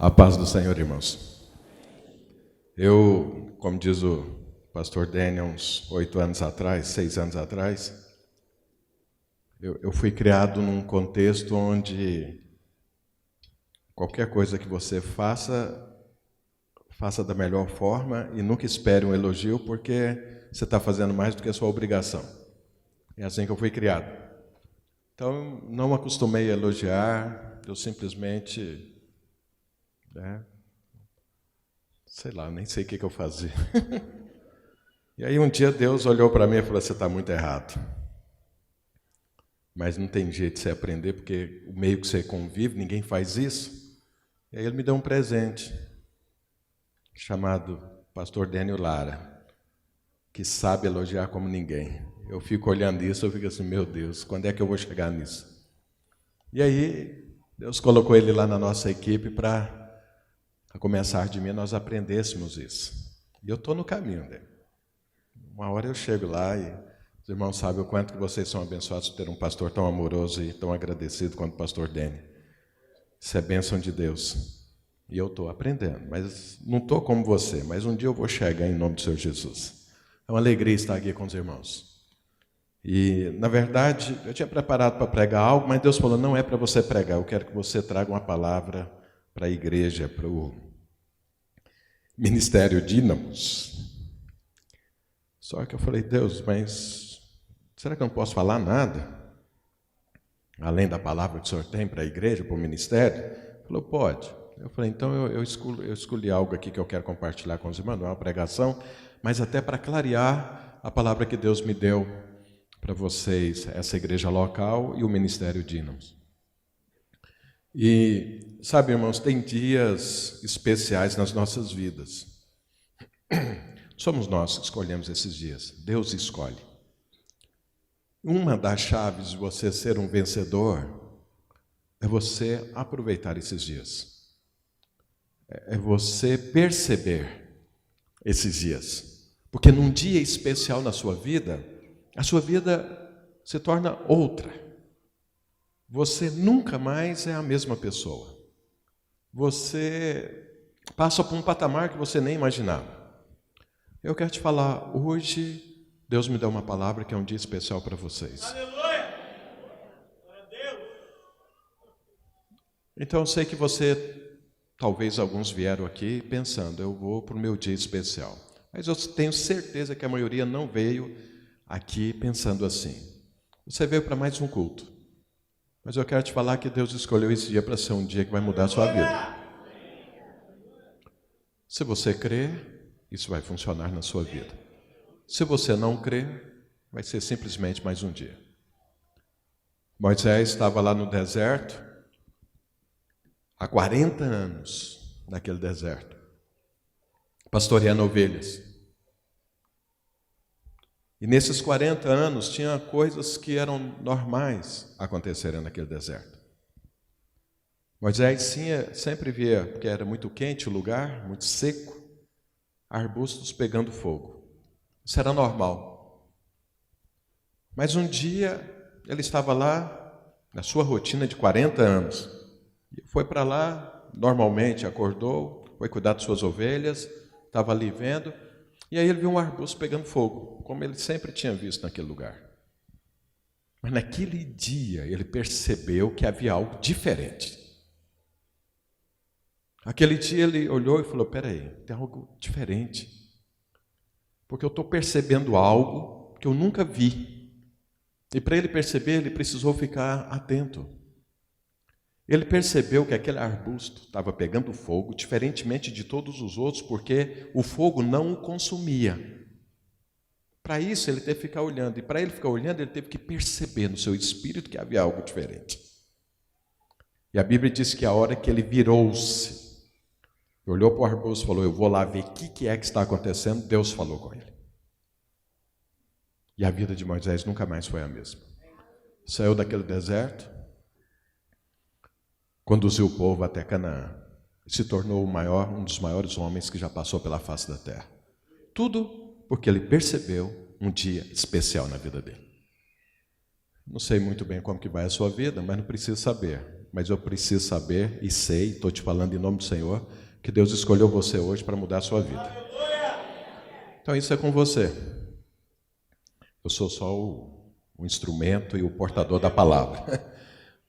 A paz do Senhor, irmãos. Eu, como diz o pastor Daniel, uns 8 anos atrás, 6 anos atrás, eu fui criado num contexto onde qualquer coisa que você faça da melhor forma e nunca espere um elogio, porque você está fazendo mais do que a sua obrigação. É assim que eu fui criado. Então, não me acostumei a elogiar, eu simplesmente... sei lá, nem sei o que eu fazia. E aí um dia Deus olhou para mim e falou, você está muito errado. Mas não tem jeito de você aprender, porque o meio que você convive, ninguém faz isso. E aí ele me deu um presente, chamado pastor Daniel Lara, que sabe elogiar como ninguém. Eu fico olhando isso, eu fico assim, meu Deus, quando é que eu vou chegar nisso? E aí Deus colocou ele lá na nossa equipe para... a começar de mim, nós aprendêssemos isso. E eu estou no caminho dele. Uma hora eu chego lá e os irmãos sabem o quanto que vocês são abençoados por ter um pastor tão amoroso e tão agradecido quanto o pastor Dani. Isso é bênção de Deus. E eu estou aprendendo, mas não estou como você, mas um dia eu vou chegar em nome do Senhor Jesus. É uma alegria estar aqui com os irmãos. E, na verdade, eu tinha preparado para pregar algo, mas Deus falou, não é para você pregar, eu quero que você traga uma palavra para a igreja, para o Ministério Dínamos. Só que eu falei, Deus, mas será que eu não posso falar nada? Além da palavra que o Senhor tem para a igreja, para o ministério? Ele falou, pode. Eu falei, então eu escolhi algo aqui que eu quero compartilhar com os irmãos, não é uma pregação, mas até para clarear a palavra que Deus me deu para vocês, essa igreja local e o Ministério Dínamos. E, sabe, irmãos, tem dias especiais nas nossas vidas. Somos nós que escolhemos esses dias. Deus escolhe. Uma das chaves de você ser um vencedor é você aproveitar esses dias. É você perceber esses dias. Porque num dia especial na sua vida, a sua vida se torna outra. Você nunca mais é a mesma pessoa. Você passa por um patamar que você nem imaginava. Eu quero te falar, hoje, Deus me deu uma palavra que é um dia especial para vocês. Aleluia! Glória a Deus! Então, eu sei que você, talvez alguns vieram aqui pensando, eu vou para o meu dia especial. Mas eu tenho certeza que a maioria não veio aqui pensando assim. Você veio para mais um culto. Mas eu quero te falar que Deus escolheu esse dia para ser um dia que vai mudar a sua vida. Se você crer, isso vai funcionar na sua vida. Se você não crer, vai ser simplesmente mais um dia. Moisés estava lá no deserto, há 40 anos naquele deserto, pastoreando ovelhas. E nesses 40 anos tinha coisas que eram normais acontecerem naquele deserto. Moisés sempre via, porque era muito quente o lugar, muito seco, arbustos pegando fogo. Isso era normal. Mas um dia ele estava lá, na sua rotina de 40 anos, e foi para lá, normalmente acordou, foi cuidar de suas ovelhas, estava ali vendo, e aí ele viu um arbusto pegando fogo, como ele sempre tinha visto naquele lugar. Mas naquele dia ele percebeu que havia algo diferente. Aquele dia ele olhou e falou, peraí, tem algo diferente. Porque eu estou percebendo algo que eu nunca vi. E para ele perceber, ele precisou ficar atento. Ele percebeu que aquele arbusto estava pegando fogo, diferentemente de todos os outros, porque o fogo não o consumia. Para isso, ele teve que ficar olhando. E para ele ficar olhando, ele teve que perceber no seu espírito que havia algo diferente. E a Bíblia diz que a hora que ele virou-se, olhou para o arbusto e falou, eu vou lá ver o que é que está acontecendo, Deus falou com ele. E a vida de Moisés nunca mais foi a mesma. Saiu daquele deserto, conduziu o povo até Canaã, e se tornou um dos maiores homens que já passou pela face da terra. Tudo porque ele percebeu um dia especial na vida dele. Não sei muito bem como que vai a sua vida, mas não precisa saber. mas eu preciso saber e sei, estou te falando em nome do Senhor, que Deus escolheu você hoje para mudar a sua vida. Então isso é com você. Eu sou só o instrumento e o portador da palavra.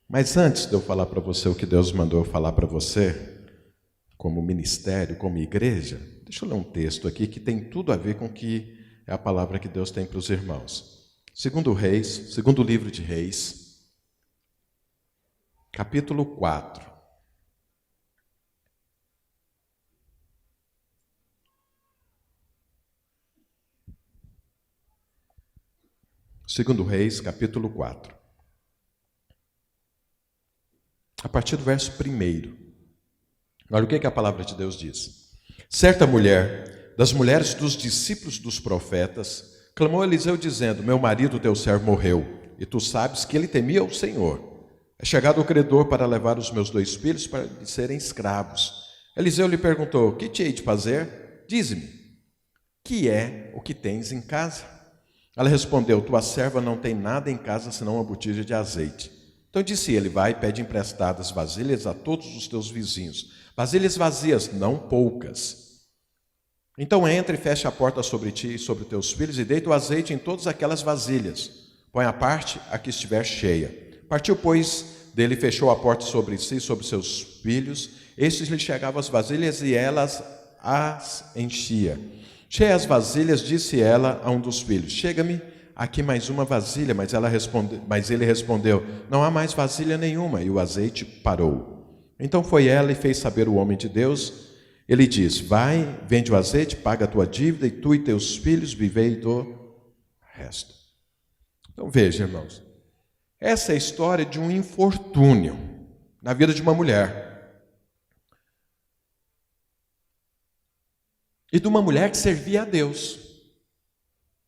Mas antes de eu falar para você o que Deus mandou eu falar para você, como ministério, como igreja, deixa eu ler um texto aqui que tem tudo a ver com o que é a palavra que Deus tem para os irmãos. Segundo livro de Reis, capítulo 4. Segundo Reis, capítulo 4. A partir do verso 1. Olha o que a palavra de Deus diz. Certa mulher, das mulheres dos discípulos dos profetas, clamou a Eliseu dizendo: meu marido, teu servo, morreu, e tu sabes que ele temia o Senhor. É chegado o credor para levar os meus 2 filhos para serem escravos. Eliseu lhe perguntou: que te hei de fazer? Dize-me, que é o que tens em casa? Ela respondeu: tua serva não tem nada em casa senão uma botija de azeite. Então disse ele: vai e pede emprestadas vasilhas a todos os teus vizinhos, vasilhas vazias, não poucas. Então entra e fecha a porta sobre ti e sobre teus filhos, e deita o azeite em todas aquelas vasilhas. Põe à parte a que estiver cheia. Partiu, pois, dele e fechou a porta sobre si e sobre seus filhos. Estes lhe chegavam as vasilhas e elas as enchia. Cheia as vasilhas, disse ela a um dos filhos: chega-me aqui mais uma vasilha. Mas ele respondeu: não há mais vasilha nenhuma. E o azeite parou. Então foi ela e fez saber o homem de Deus. Ele diz: vai, vende o azeite, paga a tua dívida, e tu e teus filhos vivei do resto. Então veja, irmãos, essa é a história de um infortúnio na vida de uma mulher. E de uma mulher que servia a Deus.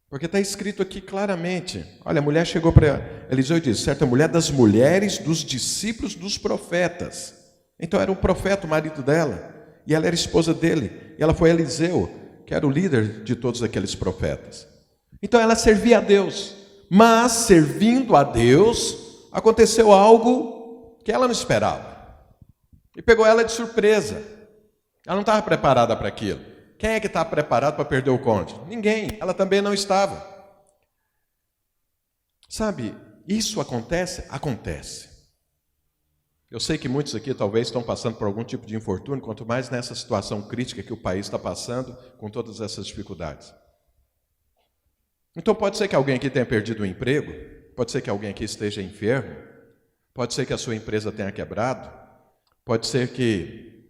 Porque está escrito aqui claramente. Olha, a mulher chegou para Eliseu e disse: certa mulher das mulheres dos discípulos dos profetas. Então era um profeta, o marido dela, e ela era esposa dele. E ela foi a Eliseu, que era o líder de todos aqueles profetas. Então ela servia a Deus. Mas, servindo a Deus, aconteceu algo que ela não esperava. E pegou ela de surpresa. Ela não estava preparada para aquilo. Quem é que está preparado para perder o cônjuge? Ninguém. Ela também não estava. Sabe, isso acontece? Acontece. Eu sei que muitos aqui talvez estão passando por algum tipo de infortúnio, quanto mais nessa situação crítica que o país está passando, com todas essas dificuldades. Então pode ser que alguém aqui tenha perdido o emprego, pode ser que alguém aqui esteja enfermo, pode ser que a sua empresa tenha quebrado, pode ser que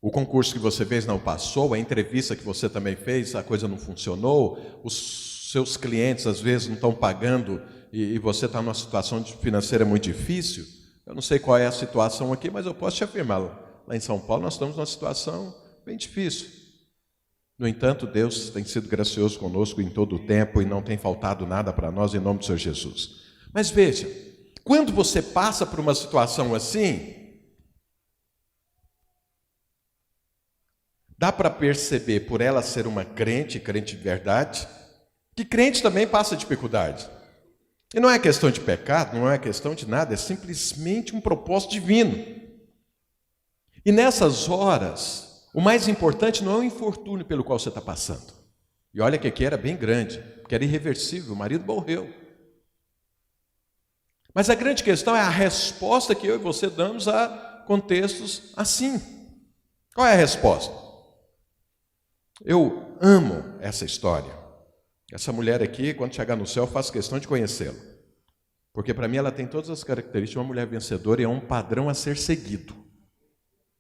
o concurso que você fez não passou, a entrevista que você também fez, a coisa não funcionou, os seus clientes às vezes não estão pagando e você está numa situação financeira muito difícil. Eu não sei qual é a situação aqui, mas eu posso te afirmar, lá em São Paulo nós estamos numa situação bem difícil. No entanto, Deus tem sido gracioso conosco em todo o tempo e não tem faltado nada para nós em nome do Senhor Jesus. Mas veja, quando você passa por uma situação assim, dá para perceber, por ela ser uma crente de verdade, que crente também passa dificuldade. E não é questão de pecado, não é questão de nada, é simplesmente um propósito divino. E nessas horas, o mais importante não é o infortúnio pelo qual você está passando. E olha que aqui era bem grande, porque era irreversível, o marido morreu. Mas a grande questão é a resposta que eu e você damos a contextos assim. Qual é a resposta? Eu amo essa história. Essa mulher aqui, quando chegar no céu, eu faço questão de conhecê-la. Porque para mim ela tem todas as características de uma mulher vencedora e é um padrão a ser seguido.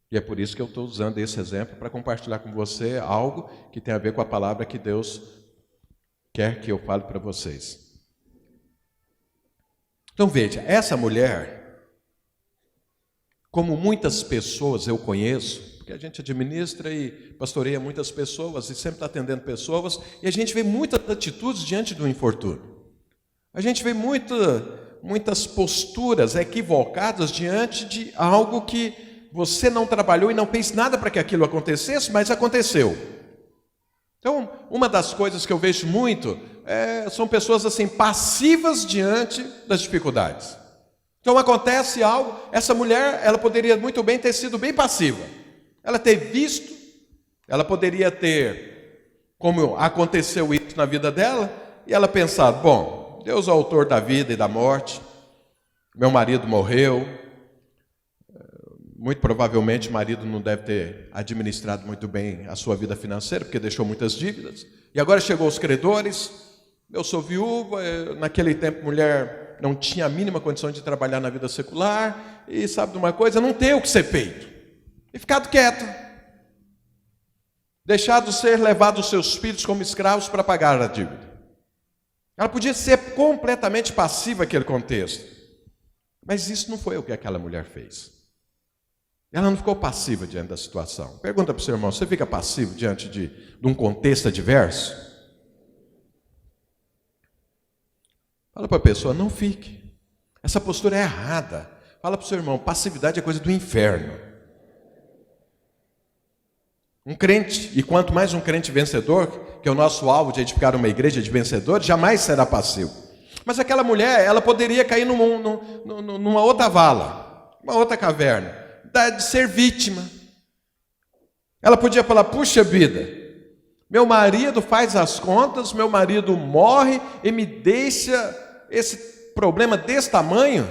E é por isso que eu estou usando esse exemplo para compartilhar com você algo que tem a ver com a palavra que Deus quer que eu fale para vocês. Então veja, essa mulher, como muitas pessoas eu conheço, porque a gente administra e pastoreia muitas pessoas e sempre está atendendo pessoas, e a gente vê muitas atitudes diante do infortúnio. A gente vê muitas posturas equivocadas diante de algo que você não trabalhou e não fez nada para que aquilo acontecesse, mas aconteceu. Então, uma das coisas que eu vejo muito são pessoas assim passivas diante das dificuldades. Então acontece algo, essa mulher, ela poderia muito bem ter sido bem passiva. Ela ter visto, ela poderia ter, como aconteceu isso na vida dela, e ela pensar, bom, Deus é o autor da vida e da morte, meu marido morreu, muito provavelmente o marido não deve ter administrado muito bem a sua vida financeira, porque deixou muitas dívidas, e agora chegou os credores, eu sou viúva, naquele tempo mulher não tinha a mínima condição de trabalhar na vida secular, e sabe de uma coisa, não tem o que ser feito, e ficado quieto, deixado ser levado os seus filhos como escravos para pagar a dívida. Ela podia ser completamente passiva naquele contexto, mas isso não foi o que aquela mulher fez. Ela não ficou passiva diante da situação. Pergunta para o seu irmão, você fica passivo diante de um contexto adverso? Fala para a pessoa, não fique. Essa postura é errada. Fala para o seu irmão, passividade é coisa do inferno. Um crente, e quanto mais um crente vencedor, que é o nosso alvo de edificar uma igreja de vencedores, jamais será passivo. Mas aquela mulher, ela poderia cair numa outra vala, uma outra caverna, de ser vítima. Ela podia falar, puxa vida, meu marido faz as contas, meu marido morre e me deixa esse problema desse tamanho.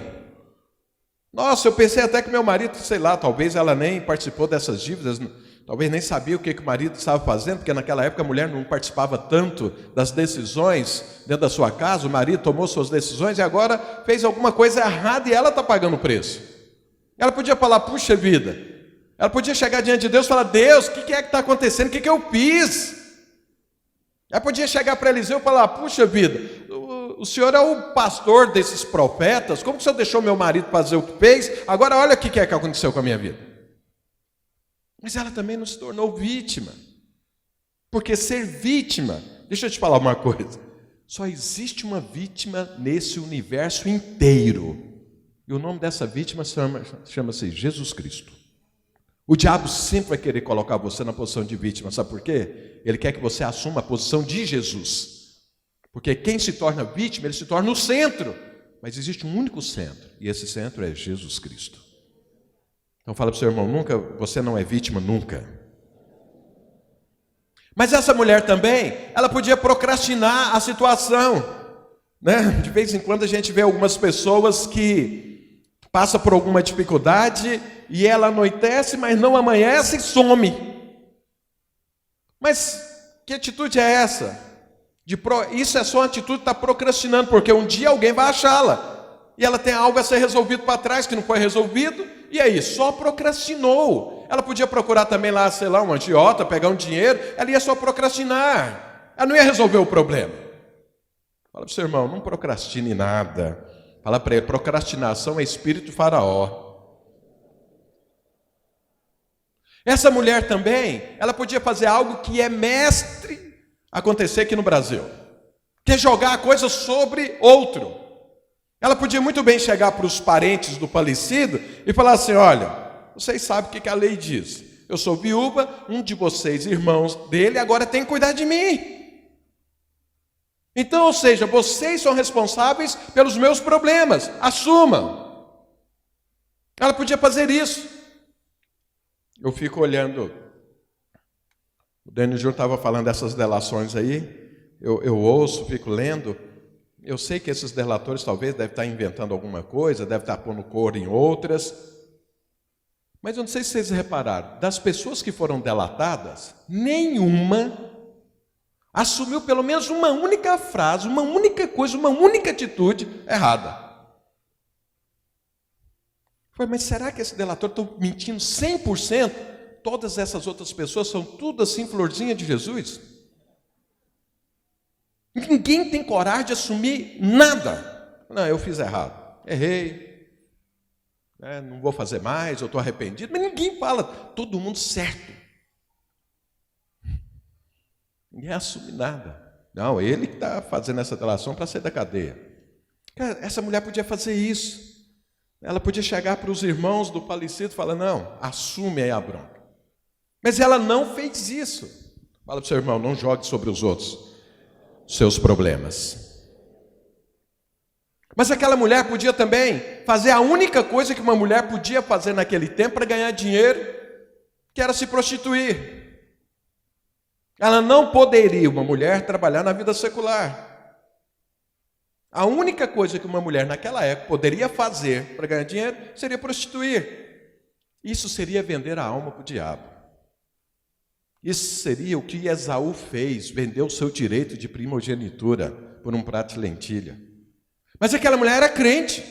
Nossa, eu pensei até que meu marido, sei lá, talvez ela nem participou dessas dívidas, talvez nem sabia o que o marido estava fazendo, porque naquela época a mulher não participava tanto das decisões dentro da sua casa, o marido tomou suas decisões e agora fez alguma coisa errada e ela está pagando o preço. Ela podia falar, puxa vida, ela podia chegar diante de Deus e falar, Deus, o que é que está acontecendo, o que eu fiz? Ela podia chegar para Eliseu e falar, puxa vida, o senhor é o pastor desses profetas, como que o senhor deixou meu marido fazer o que fez? Agora olha o que é que aconteceu com a minha vida. Mas ela também não se tornou vítima, porque ser vítima, deixa eu te falar uma coisa, só existe uma vítima nesse universo inteiro, e o nome dessa vítima chama-se Jesus Cristo. O diabo sempre vai querer colocar você na posição de vítima, sabe por quê? Ele quer que você assuma a posição de Jesus. Porque quem se torna vítima, ele se torna o centro. Mas existe um único centro, e esse centro é Jesus Cristo. Então fala para o seu irmão, você não é vítima nunca. Mas essa mulher também, ela podia procrastinar a situação, né? De vez em quando a gente vê algumas pessoas que passam por alguma dificuldade e ela anoitece, mas não amanhece e some. Mas que atitude é essa? Isso é só uma atitude de estar procrastinando, porque um dia alguém vai achá-la e ela tem algo a ser resolvido para trás que não foi resolvido, e aí, só procrastinou. Ela podia procurar também lá, sei lá, um agiota, pegar um dinheiro, ela ia só procrastinar, ela não ia resolver o problema. Fala para o seu irmão, não procrastine nada. Fala para ele, procrastinação é espírito faraó. Essa mulher também, ela podia fazer algo que é mestre acontecer aqui no Brasil, que é jogar a coisa sobre outro. Ela podia muito bem chegar para os parentes do falecido e falar assim, olha, vocês sabem o que a lei diz, eu sou viúva, um de vocês, irmãos dele, agora tem que cuidar de mim. Então, ou seja, vocês são responsáveis pelos meus problemas, assumam. Ela podia fazer isso. Eu fico olhando, o Daniel Júnior estava falando dessas delações aí, eu ouço, fico lendo, eu sei que esses delatores talvez devem estar inventando alguma coisa, devem estar pondo cor em outras, mas eu não sei se vocês repararam, das pessoas que foram delatadas, nenhuma assumiu pelo menos uma única frase, uma única coisa, uma única atitude errada. Mas será que esse delator está mentindo 100%? Todas essas outras pessoas são tudo assim, florzinha de Jesus? Ninguém tem coragem de assumir nada. Não, eu fiz errado, errei, não vou fazer mais, eu estou arrependido. Mas ninguém fala, todo mundo certo. Ninguém assume nada. Não, ele que está fazendo essa delação para sair da cadeia. Cara, essa mulher podia fazer isso. Ela podia chegar para os irmãos do falecido e falar, não, assume aí a bronca. Mas ela não fez isso. Fala para o seu irmão, não jogue sobre os outros seus problemas. Mas aquela mulher podia também fazer a única coisa que uma mulher podia fazer naquele tempo para ganhar dinheiro, que era se prostituir. Ela não poderia, uma mulher, trabalhar na vida secular. A única coisa que uma mulher naquela época poderia fazer para ganhar dinheiro seria prostituir. Isso seria vender a alma para o diabo. Isso seria o que Esaú fez, vendeu o seu direito de primogenitura por um prato de lentilha. Mas aquela mulher era crente.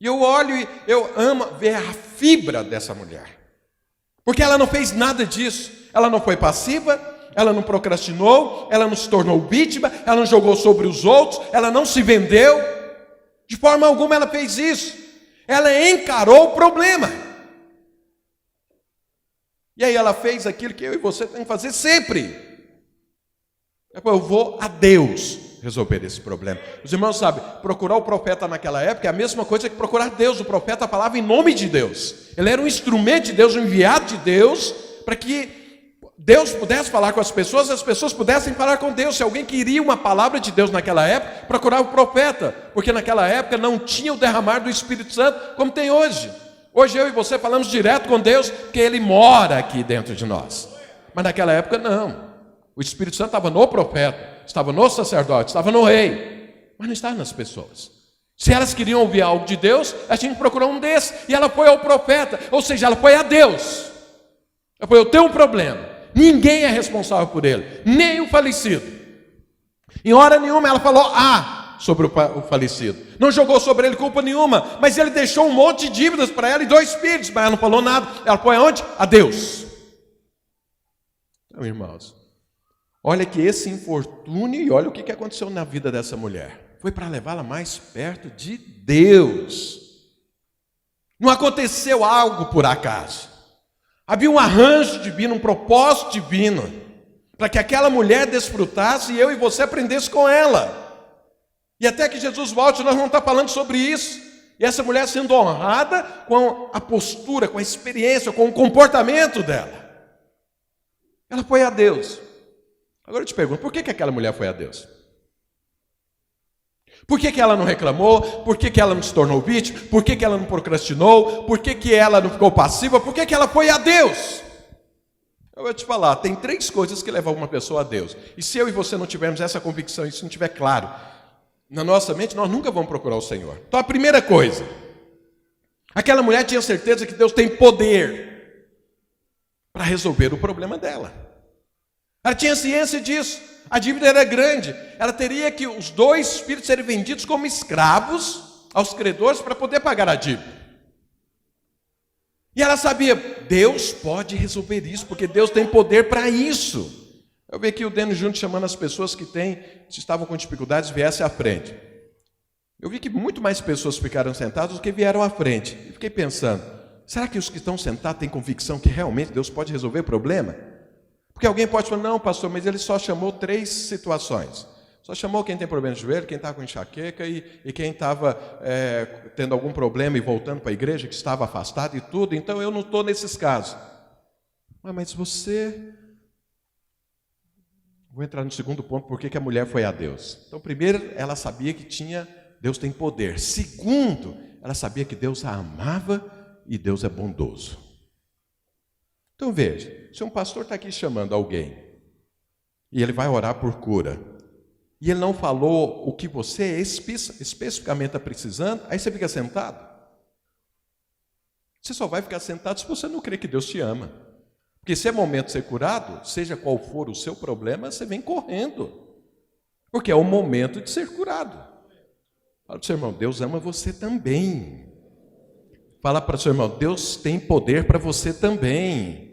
E eu olho e eu amo ver a fibra dessa mulher. Porque ela não fez nada disso. Ela não foi passiva, ela não procrastinou, ela não se tornou vítima, ela não jogou sobre os outros, ela não se vendeu. De forma alguma ela fez isso. Ela encarou o problema. E aí ela fez aquilo que eu e você temos que fazer sempre. Eu vou a Deus resolver esse problema. Os irmãos sabem, procurar o profeta naquela época é a mesma coisa que procurar Deus. O profeta falava em nome de Deus. Ele era um instrumento de Deus, um enviado de Deus, para que Deus pudesse falar com as pessoas pudessem falar com Deus. Se alguém queria uma palavra de Deus naquela época, procurava o profeta, porque naquela época não tinha o derramar do Espírito Santo como tem hoje. Hoje eu e você falamos direto com Deus, porque Ele mora aqui dentro de nós. Mas naquela época não. O Espírito Santo estava no profeta, estava no sacerdote, estava no rei, mas não estava nas pessoas. Se elas queriam ouvir algo de Deus, elas tinham que procurar um desses, e ela foi ao profeta, ou seja, ela foi a Deus. Ela foi: eu tenho um problema, ninguém é responsável por ele, nem o falecido. Em hora nenhuma ela falou sobre o falecido, não jogou sobre ele culpa nenhuma, mas ele deixou um monte de dívidas para ela e 2 filhos, mas ela não falou nada. Ela foi aonde? A Deus. Então, irmãos, olha que esse infortúnio, e olha o que aconteceu na vida dessa mulher. Foi para levá-la mais perto de Deus. Não aconteceu algo por acaso. Havia um arranjo divino, um propósito divino, para que aquela mulher desfrutasse e eu e você aprendesse com ela. E até que Jesus volte, nós vamos estar falando sobre isso. E essa mulher sendo honrada com a postura, com a experiência, com o comportamento dela. Ela foi a Deus. Agora eu te pergunto, por que aquela mulher foi a Deus? Por que ela não reclamou? Por que ela não se tornou vítima? Por que ela não procrastinou? Por que ela não ficou passiva? Por que ela foi a Deus? Eu vou te falar, tem 3 coisas que levam uma pessoa a Deus. E se eu e você não tivermos essa convicção, isso não estiver claro na nossa mente, nós nunca vamos procurar o Senhor. Então a primeira coisa, aquela mulher tinha certeza que Deus tem poder para resolver o problema dela. Ela tinha ciência disso. A dívida era grande. Ela teria que os 2 filhos serem vendidos como escravos aos credores para poder pagar a dívida. E ela sabia, Deus pode resolver isso, porque Deus tem poder para isso. Eu vi aqui o Deno Júnior chamando as pessoas que estavam com dificuldades, viessem à frente. Eu vi que muito mais pessoas ficaram sentadas do que vieram à frente. E fiquei pensando, será que os que estão sentados têm convicção que realmente Deus pode resolver o problema? Porque alguém pode falar, não, pastor, mas ele só chamou 3 situações. Só chamou quem tem problema de joelho, quem estava com enxaqueca e quem estava tendo algum problema e voltando para a igreja, que estava afastado e tudo. Então eu não estou nesses casos. Mas você... Vou entrar no segundo ponto, por que a mulher foi a Deus. Então, primeiro, ela sabia que Deus tem poder. Segundo, ela sabia que Deus a amava e Deus é bondoso. Então veja, se um pastor está aqui chamando alguém e ele vai orar por cura e ele não falou o que você especificamente está precisando, aí você fica sentado. Você só vai ficar sentado se você não crê que Deus te ama. Porque se é momento de ser curado, seja qual for o seu problema, você vem correndo. Porque é o momento de ser curado. Fala para o seu irmão, Deus ama você também. Fala para o seu irmão, Deus tem poder para você também.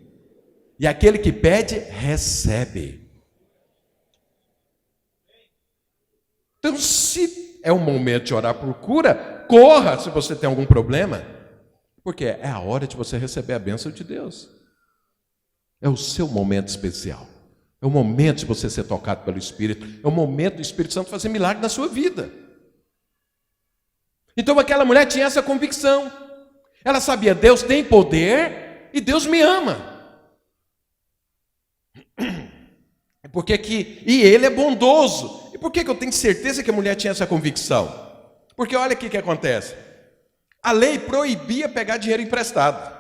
E aquele que pede, recebe. Então, se é o momento de orar por cura, corra se você tem algum problema. Porque é a hora de você receber a bênção de Deus. É o seu momento especial. É o momento de você ser tocado pelo Espírito. É o momento do Espírito Santo fazer milagre na sua vida. Então aquela mulher tinha essa convicção. Ela sabia, Deus tem poder e Deus me ama. E Ele é bondoso. E por que eu tenho certeza que a mulher tinha essa convicção? Porque olha o que acontece. A lei proibia pegar dinheiro emprestado.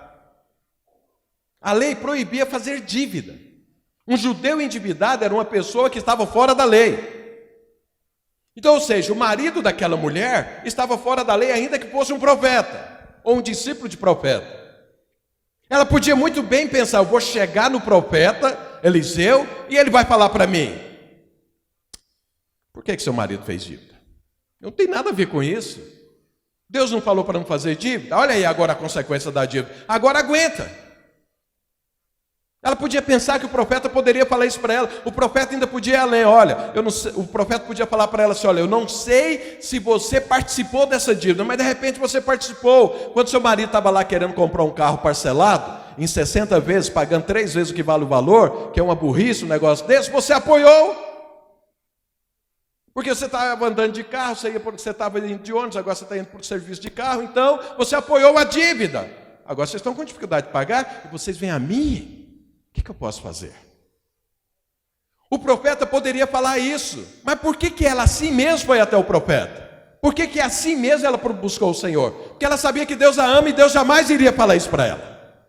A lei proibia fazer dívida. Um judeu endividado era uma pessoa que estava fora da lei. Então, ou seja, o marido daquela mulher estava fora da lei, ainda que fosse um profeta, ou um discípulo de profeta. Ela podia muito bem pensar, eu vou chegar no profeta Eliseu e ele vai falar para mim: por que seu marido fez dívida? Não tem nada a ver com isso. Deus não falou para não fazer dívida? Olha aí agora a consequência da dívida. Agora aguenta. Ela podia pensar que o profeta poderia falar isso para ela. O profeta ainda podia ir além. Olha, eu não sei, o profeta podia falar para ela assim: olha, eu não sei se você participou dessa dívida, mas de repente você participou. Quando seu marido estava lá querendo comprar um carro parcelado, em 60 vezes, pagando 3 vezes o que vale o valor, que é uma burrice, um negócio desse, você apoiou. Porque você estava andando de carro, você estava indo de ônibus, agora você está indo para o serviço de carro, então você apoiou a dívida. Agora vocês estão com dificuldade de pagar, e vocês vêm a mim. O que eu posso fazer? O profeta poderia falar isso, mas por que ela assim mesmo foi até o profeta? Por que assim mesmo ela buscou o Senhor? Porque ela sabia que Deus a ama e Deus jamais iria falar isso para ela.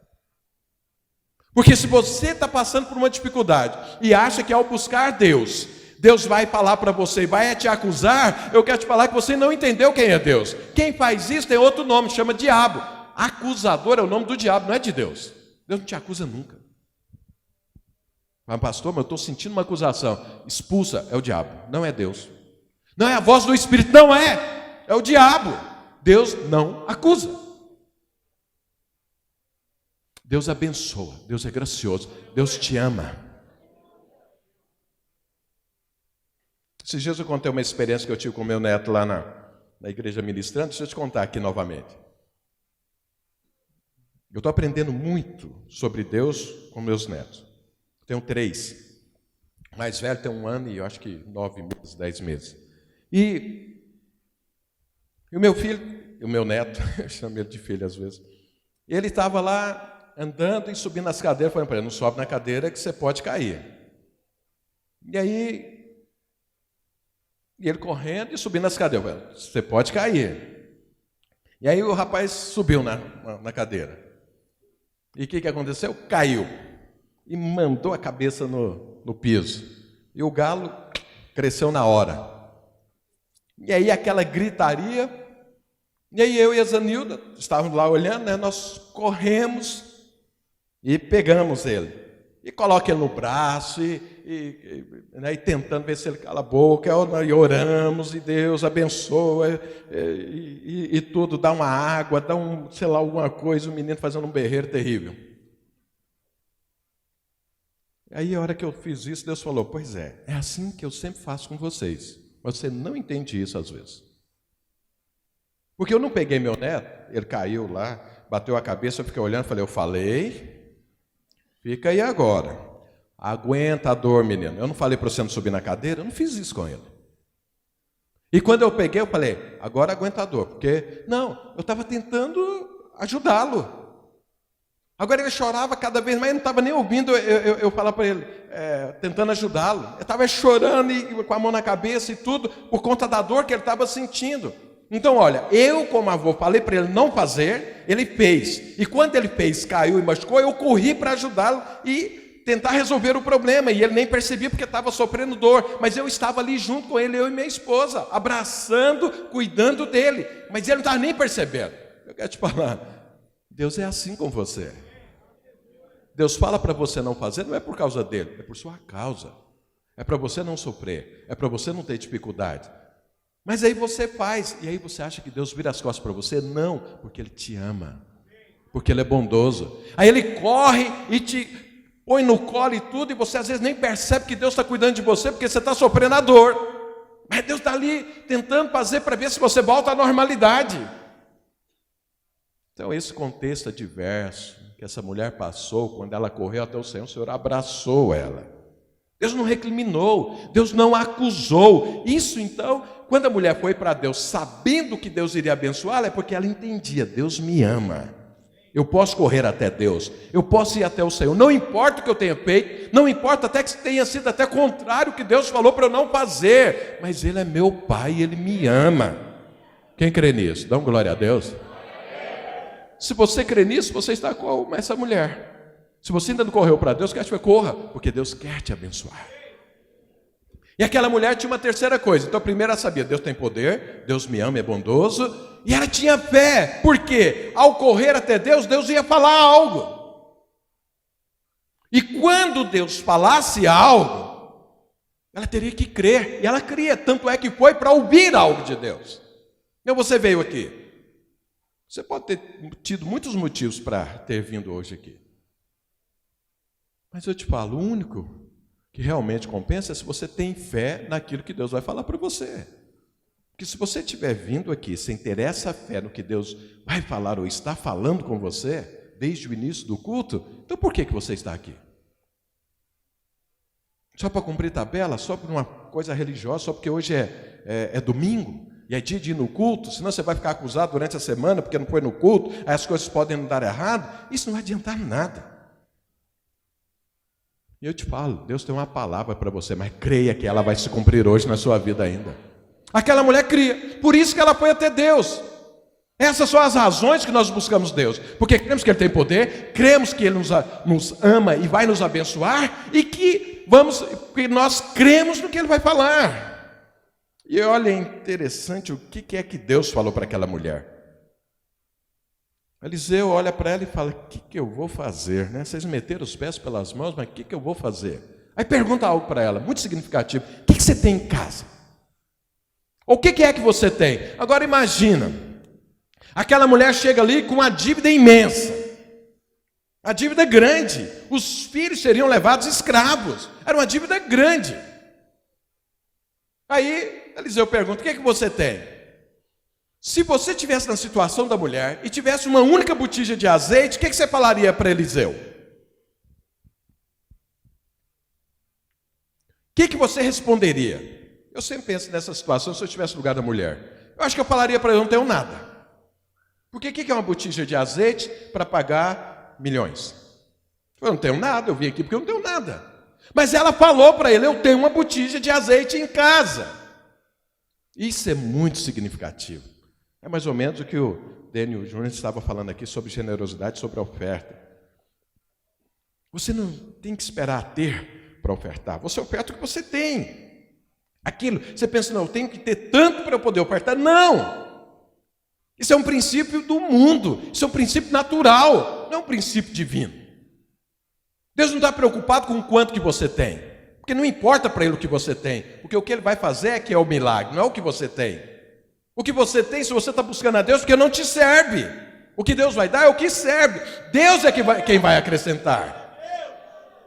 Porque se você está passando por uma dificuldade e acha que ao buscar Deus, Deus vai falar para você, vai te acusar, eu quero te falar que você não entendeu quem é Deus. Quem faz isso tem outro nome, chama diabo. Acusador é o nome do diabo, não é de Deus. Deus não te acusa nunca. Mas pastor, eu estou sentindo uma acusação. Expulsa, é o diabo, não é Deus. Não é a voz do Espírito, não é. É o diabo. Deus não acusa. Deus abençoa, Deus é gracioso, Deus te ama. Esses dias eu contei uma experiência que eu tive com meu neto lá na igreja ministrando. Deixa eu te contar aqui novamente. Eu estou aprendendo muito sobre Deus com meus netos. Tenho 3. O mais velho tem 1 ano e eu acho que 9 meses, 10 meses. E o meu filho, o meu neto, eu chamo ele de filho às vezes, ele estava lá andando e subindo nas cadeiras, falando para ele: não sobe na cadeira que você pode cair. E aí, ele correndo e subindo nas cadeiras, você pode cair. E aí o rapaz subiu na cadeira. E o que aconteceu? Caiu. E mandou a cabeça no piso. E o galo cresceu na hora. E aí aquela gritaria. E aí eu e a Zanilda estávamos lá olhando, né? Nós corremos e pegamos ele. E coloca ele no braço e tentando ver se ele cala a boca. E oramos e Deus abençoa e tudo. Dá uma água, dá alguma coisa. O menino fazendo um berreiro terrível. Aí a hora que eu fiz isso, Deus falou: pois é assim que eu sempre faço com vocês. Você não entende isso às vezes. Porque eu não peguei meu neto, ele caiu lá, bateu a cabeça, eu fiquei olhando, eu falei, fica aí agora. Aguenta a dor, menino. Eu não falei para você não subir na cadeira, eu não fiz isso com ele. E quando eu peguei, eu falei, agora aguenta a dor. Porque, não, eu estava tentando ajudá-lo. Agora ele chorava cada vez mais, eu não estava nem ouvindo eu falar para ele, tentando ajudá-lo. Eu estava chorando e com a mão na cabeça e tudo, por conta da dor que ele estava sentindo. Então, olha, eu como avô falei para ele não fazer, ele fez. E quando ele fez, caiu e machucou, eu corri para ajudá-lo e tentar resolver o problema. E ele nem percebia porque estava sofrendo dor. Mas eu estava ali junto com ele, eu e minha esposa, abraçando, cuidando dele. Mas ele não estava nem percebendo. Eu quero te falar, Deus é assim com você. Deus fala para você não fazer, não é por causa dele, é por sua causa. É para você não sofrer, é para você não ter dificuldade. Mas aí você faz, e aí você acha que Deus vira as costas para você? Não, porque Ele te ama, porque Ele é bondoso. Aí Ele corre e te põe no colo e tudo, e você às vezes nem percebe que Deus está cuidando de você, porque você está sofrendo a dor. Mas Deus está ali tentando fazer para ver se você volta à normalidade. Então esse contexto adverso que essa mulher passou, quando ela correu até o Senhor abraçou ela. Deus não recriminou, Deus não acusou. Isso então, quando a mulher foi para Deus, sabendo que Deus iria abençoá-la, é porque ela entendia, Deus me ama. Eu posso correr até Deus, eu posso ir até o Senhor, não importa o que eu tenha feito, não importa até que tenha sido até contrário o que Deus falou para eu não fazer, mas Ele é meu Pai, Ele me ama. Quem crê nisso? Dá um glória a Deus. Se você crê nisso, você está como essa mulher. Se você ainda não correu para Deus, quer te ver, corra, porque Deus quer te abençoar. E aquela mulher tinha uma terceira coisa. Então a primeira ela sabia, Deus tem poder, Deus me ama, é bondoso. E ela tinha fé, porque ao correr até Deus, Deus ia falar algo. E quando Deus falasse algo, ela teria que crer. E ela cria, tanto é que foi para ouvir algo de Deus. Então você veio aqui. Você pode ter tido muitos motivos para ter vindo hoje aqui. Mas eu te falo, o único que realmente compensa é se você tem fé naquilo que Deus vai falar para você. Porque se você estiver vindo aqui sem ter essa fé no que Deus vai falar ou está falando com você, desde o início do culto, então por que você está aqui? Só para cumprir tabela? Só por uma coisa religiosa? Só porque hoje é domingo? E é dia de ir no culto? Senão você vai ficar acusado durante a semana porque não foi no culto, aí as coisas podem não dar errado. Isso não vai adiantar nada. E eu te falo, Deus tem uma palavra para você, mas creia que ela vai se cumprir hoje na sua vida ainda. Aquela mulher cria, por isso que ela foi até Deus. Essas são as razões que nós buscamos Deus. Porque cremos que Ele tem poder, cremos que Ele nos ama e vai nos abençoar, e que nós cremos no que Ele vai falar. E olha, é interessante o que é que Deus falou para aquela mulher. Eliseu olha para ela e fala, o que eu vou fazer? Né? Vocês meteram os pés pelas mãos, mas o que eu vou fazer? Aí pergunta algo para ela, muito significativo. O que você tem em casa? Ou o que é que você tem? Agora imagina, aquela mulher chega ali com uma dívida imensa. A dívida grande. Os filhos seriam levados escravos. Era uma dívida grande. Aí Eliseu pergunta, o que é que você tem? Se você estivesse na situação da mulher e tivesse uma única botija de azeite, o que você falaria para Eliseu? O que você responderia? Eu sempre penso nessa situação, se eu estivesse no lugar da mulher. Eu acho que eu falaria para ele, eu não tenho nada. Porque o que é uma botija de azeite para pagar milhões? Eu não tenho nada, eu vim aqui porque eu não tenho nada. Mas ela falou para ele, eu tenho uma botija de azeite em casa. Isso é muito significativo. É mais ou menos o que o Daniel Júnior estava falando aqui sobre generosidade, sobre a oferta. Você não tem que esperar ter para ofertar. Você oferta o que você tem. Aquilo, você pensa, não, eu tenho que ter tanto para eu poder ofertar. Não! Isso é um princípio do mundo. Isso é um princípio natural, não é um princípio divino. Deus não está preocupado com o quanto que você tem. Porque não importa para Ele o que você tem. Porque o que Ele vai fazer é que é o milagre, não é o que você tem. O que você tem, se você está buscando a Deus, porque não te serve. O que Deus vai dar é o que serve. Deus é quem vai acrescentar.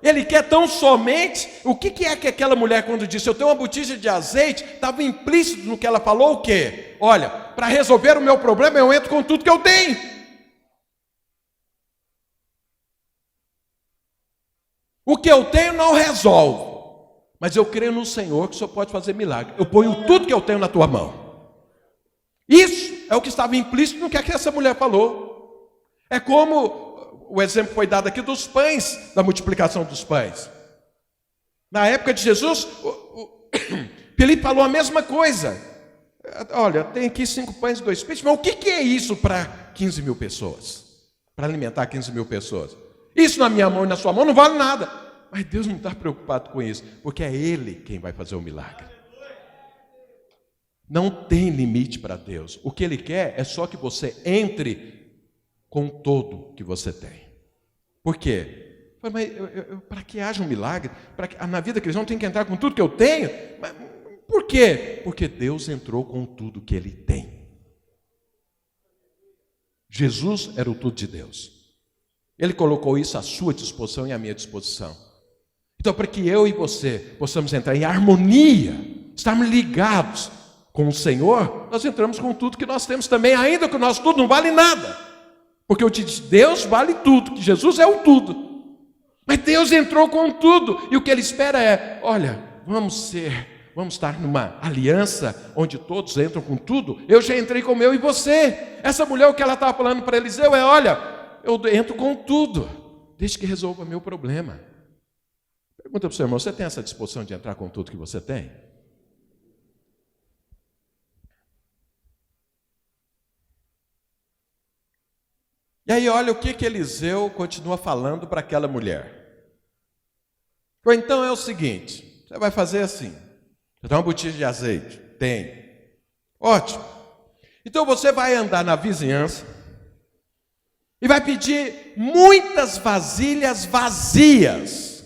Ele quer tão somente. O que é que aquela mulher, quando disse, eu tenho uma botija de azeite, estava implícito no que ela falou o quê? Olha, para resolver o meu problema, eu entro com tudo que eu tenho. O que eu tenho não resolve. Mas eu creio no Senhor que o Senhor pode fazer milagre. Eu ponho tudo que eu tenho na tua mão. Isso é o que estava implícito no que essa mulher falou. É como o exemplo foi dado aqui dos pães, da multiplicação dos pães. Na época de Jesus, Filipe falou a mesma coisa. Olha, tem aqui 5 pães e 2 peixes, mas o que é isso para 15 mil pessoas? Para alimentar 15 mil pessoas? Isso na minha mão e na sua mão não vale nada. Mas Deus não está preocupado com isso, porque é Ele quem vai fazer o milagre. Não tem limite para Deus. O que Ele quer é só que você entre com todo que você tem. Por quê? Mas para que haja um milagre, na vida cristã eu tenho que entrar com tudo que eu tenho? Mas, por quê? Porque Deus entrou com tudo que Ele tem. Jesus era o tudo de Deus. Ele colocou isso à sua disposição e à minha disposição. Então, para que eu e você possamos entrar em harmonia, estarmos ligados com o Senhor, nós entramos com tudo que nós temos também, ainda que o nosso tudo não vale nada. Porque o de Deus vale tudo, que Jesus é o tudo. Mas Deus entrou com tudo, e o que Ele espera é, olha, vamos estar numa aliança, onde todos entram com tudo. Eu já entrei com o meu e você. Essa mulher, o que ela estava falando para Eliseu é, olha, eu entro com tudo, desde que resolva meu problema. Pergunta para o seu irmão, você tem essa disposição de entrar com tudo que você tem? E aí olha o que Eliseu continua falando para aquela mulher. Ou então é o seguinte, você vai fazer assim, você tem uma botija de azeite? Tem. Ótimo. Então você vai andar na vizinhança e vai pedir muitas vasilhas vazias.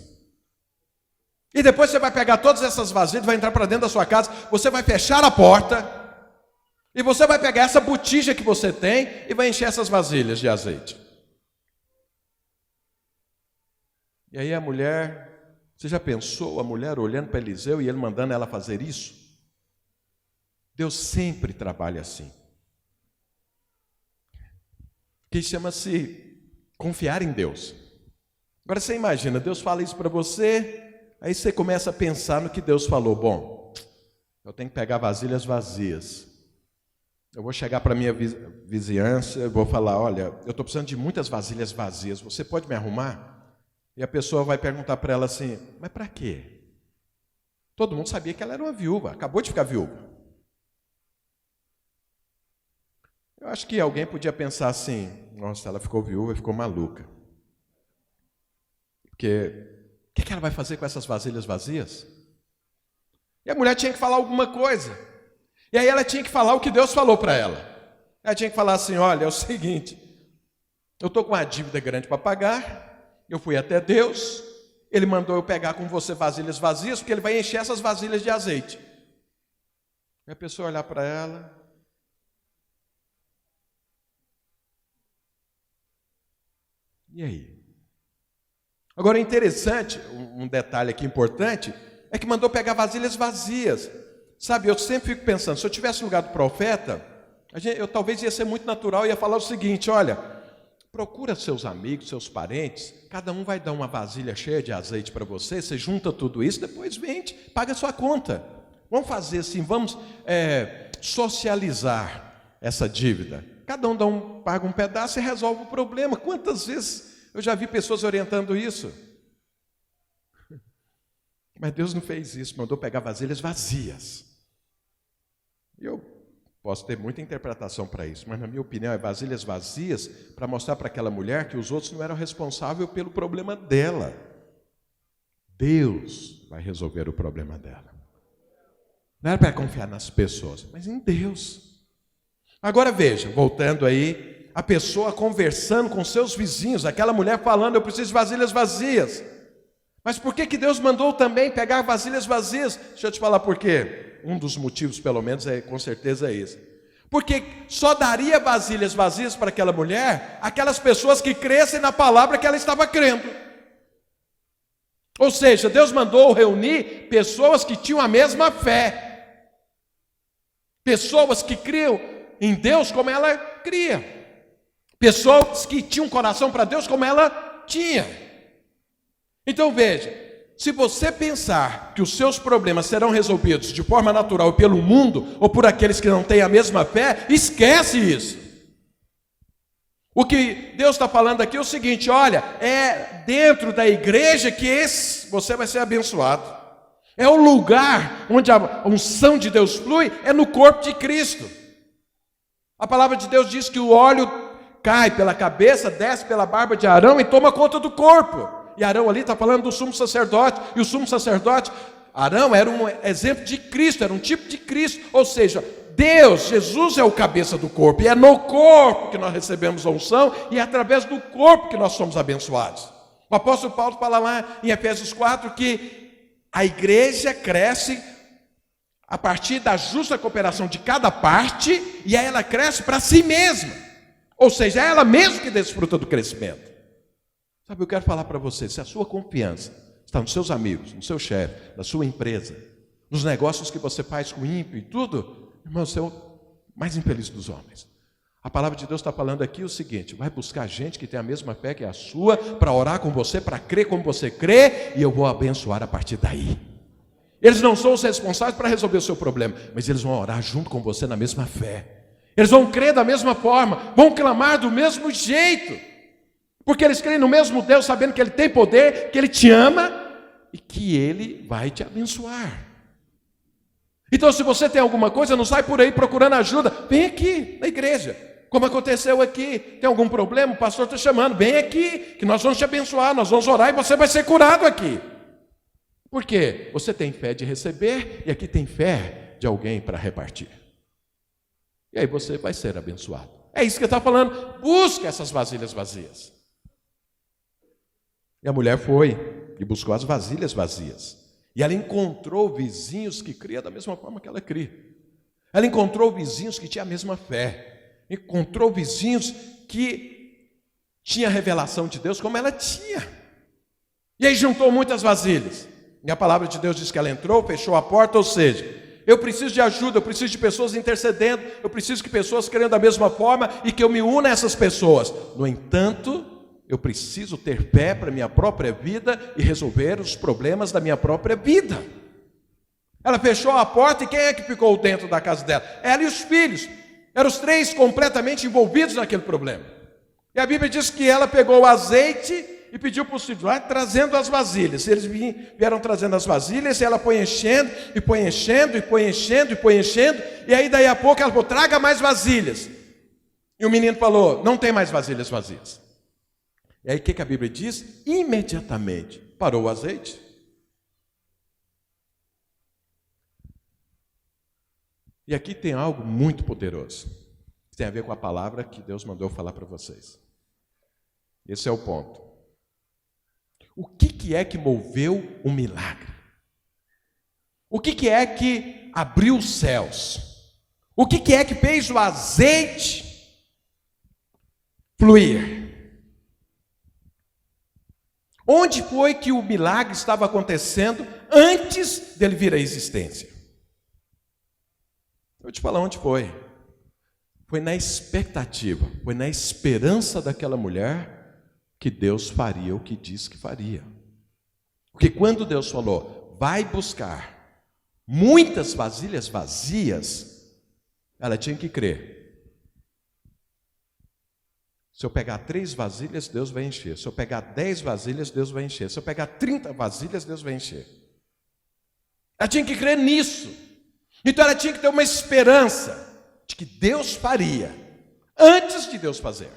E depois você vai pegar todas essas vasilhas, vai entrar para dentro da sua casa, você vai fechar a porta e você vai pegar essa botija que você tem e vai encher essas vasilhas de azeite. E aí a mulher, você já pensou a mulher olhando para Eliseu e ele mandando ela fazer isso? Deus sempre trabalha assim. Que chama-se confiar em Deus. Agora você imagina, Deus fala isso para você, aí você começa a pensar no que Deus falou. Bom, eu tenho que pegar vasilhas vazias. Eu vou chegar para a minha vizinhança, eu vou falar, olha, eu estou precisando de muitas vasilhas vazias, você pode me arrumar? E a pessoa vai perguntar para ela assim, mas para quê? Todo mundo sabia que ela era uma viúva, acabou de ficar viúva. Eu acho que alguém podia pensar assim, nossa, ela ficou viúva e ficou maluca. Porque, o que ela vai fazer com essas vasilhas vazias? E a mulher tinha que falar alguma coisa. E aí ela tinha que falar o que Deus falou para ela. Ela tinha que falar assim, olha, é o seguinte, eu estou com uma dívida grande para pagar, eu fui até Deus, Ele mandou eu pegar com você vasilhas vazias, porque Ele vai encher essas vasilhas de azeite. E a pessoa olhar para ela, e aí? Agora é interessante, um detalhe aqui importante, é que mandou pegar vasilhas vazias. Sabe, eu sempre fico pensando, se eu tivesse no lugar do profeta, eu talvez ia ser muito natural, ia falar o seguinte, olha, procura seus amigos, seus parentes, cada um vai dar uma vasilha cheia de azeite para você, você junta tudo isso, depois vende, paga a sua conta. Vamos fazer assim, vamos socializar essa dívida. Cada um paga um pedaço e resolve o problema. Quantas vezes eu já vi pessoas orientando isso? Mas Deus não fez isso, mandou pegar vasilhas vazias. Eu posso ter muita interpretação para isso, mas na minha opinião é vasilhas vazias para mostrar para aquela mulher que os outros não eram responsáveis pelo problema dela. Deus vai resolver o problema dela. Não era para confiar nas pessoas, mas em Deus. Agora veja, voltando aí, a pessoa conversando com seus vizinhos, aquela mulher falando, eu preciso de vasilhas vazias. Mas por que Deus mandou também pegar vasilhas vazias? Deixa eu te falar por quê. Um dos motivos, pelo menos, com certeza é esse. Porque só daria vasilhas vazias para aquela mulher, aquelas pessoas que crescem na palavra que ela estava crendo. Ou seja, Deus mandou reunir pessoas que tinham a mesma fé. Pessoas que criam em Deus como ela cria. Pessoas que tinham um coração para Deus como ela tinha. Então veja, se você pensar que os seus problemas serão resolvidos de forma natural pelo mundo, ou por aqueles que não têm a mesma fé, esquece isso. O que Deus está falando aqui é o seguinte, olha, é dentro da igreja que você vai ser abençoado. É o lugar onde a unção de Deus flui, é no corpo de Cristo. A palavra de Deus diz que o óleo cai pela cabeça, desce pela barba de Arão e toma conta do corpo. E Arão ali está falando do sumo sacerdote, e o sumo sacerdote, Arão era um exemplo de Cristo, era um tipo de Cristo, ou seja, Deus, Jesus é o cabeça do corpo, e é no corpo que nós recebemos a unção, e é através do corpo que nós somos abençoados. O apóstolo Paulo fala lá em Efésios 4 que a igreja cresce a partir da justa cooperação de cada parte, e aí ela cresce para si mesma, ou seja, é ela mesma que desfruta do crescimento. Sabe, eu quero falar para você, se a sua confiança está nos seus amigos, no seu chefe, na sua empresa, nos negócios que você faz com ímpio e tudo, irmão, você é o mais infeliz dos homens. A palavra de Deus está falando aqui o seguinte, vai buscar gente que tem a mesma fé que a sua, para orar com você, para crer como você crê, e eu vou abençoar a partir daí. Eles não são os responsáveis para resolver o seu problema, mas eles vão orar junto com você na mesma fé. Eles vão crer da mesma forma, vão clamar do mesmo jeito. Porque eles creem no mesmo Deus, sabendo que Ele tem poder, que Ele te ama e que Ele vai te abençoar. Então, se você tem alguma coisa, não sai por aí procurando ajuda. Vem aqui na igreja. Como aconteceu aqui, tem algum problema? O pastor está chamando, vem aqui, que nós vamos te abençoar, nós vamos orar e você vai ser curado aqui. Por quê? Você tem fé de receber e aqui tem fé de alguém para repartir. E aí você vai ser abençoado. É isso que ele está falando, busca essas vasilhas vazias. E a mulher foi e buscou as vasilhas vazias. E ela encontrou vizinhos que criam da mesma forma que ela cria. Ela encontrou vizinhos que tinham a mesma fé. Encontrou vizinhos que tinham a revelação de Deus como ela tinha. E aí juntou muitas vasilhas. E a palavra de Deus diz que ela entrou, fechou a porta, ou seja, eu preciso de ajuda, eu preciso de pessoas intercedendo, eu preciso que pessoas creiam da mesma forma e que eu me una a essas pessoas. No entanto, eu preciso ter fé para a minha própria vida e resolver os problemas da minha própria vida. Ela fechou a porta e quem é que ficou dentro da casa dela? Ela e os filhos. Eram os três completamente envolvidos naquele problema. E a Bíblia diz que ela pegou o azeite e pediu para os filhos lá trazendo as vasilhas. Eles vieram trazendo as vasilhas e ela foi enchendo, e foi enchendo, e foi enchendo, e foi enchendo. E aí daí a pouco ela falou, traga mais vasilhas. E o menino falou, não tem mais vasilhas vazias. E aí o que a Bíblia diz? Imediatamente parou o azeite. E aqui tem algo muito poderoso, que tem a ver com a palavra que Deus mandou falar para vocês. Esse é o ponto. O que é que moveu o milagre? O que é que abriu os céus? O que é que fez o azeite fluir? Onde foi que o milagre estava acontecendo antes dele vir à existência? Eu vou te falar onde foi. Foi na expectativa, foi na esperança daquela mulher que Deus faria o que disse que faria. Porque quando Deus falou, vai buscar muitas vasilhas vazias, ela tinha que crer. Se eu pegar 3 vasilhas, Deus vai encher. Se eu pegar 10 vasilhas, Deus vai encher. Se eu pegar 30 vasilhas, Deus vai encher. Ela tinha que crer nisso. Então ela tinha que ter uma esperança de que Deus faria, antes de Deus fazer.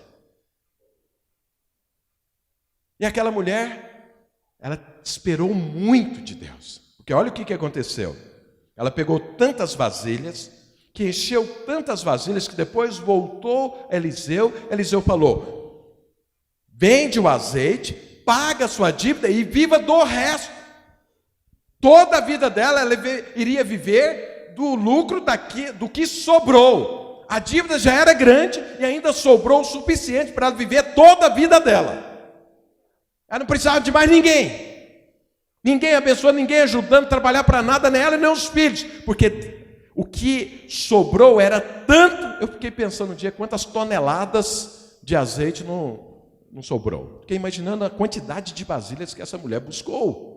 E aquela mulher, ela esperou muito de Deus. Porque olha o que aconteceu. Ela pegou tantas vasilhas, que encheu tantas vasilhas, que depois voltou Eliseu. Eliseu falou, vende o azeite, paga a sua dívida e viva do resto. Toda a vida dela, ela iria viver do lucro do que sobrou. A dívida já era grande e ainda sobrou o suficiente para ela viver toda a vida dela. Ela não precisava de mais ninguém. Ninguém abençoando, ninguém ajudando, trabalhar para nada, nem ela nem os filhos. Porque o que sobrou era tanto. Eu fiquei pensando um dia quantas toneladas de azeite não sobrou. Fiquei imaginando a quantidade de vasilhas que essa mulher buscou.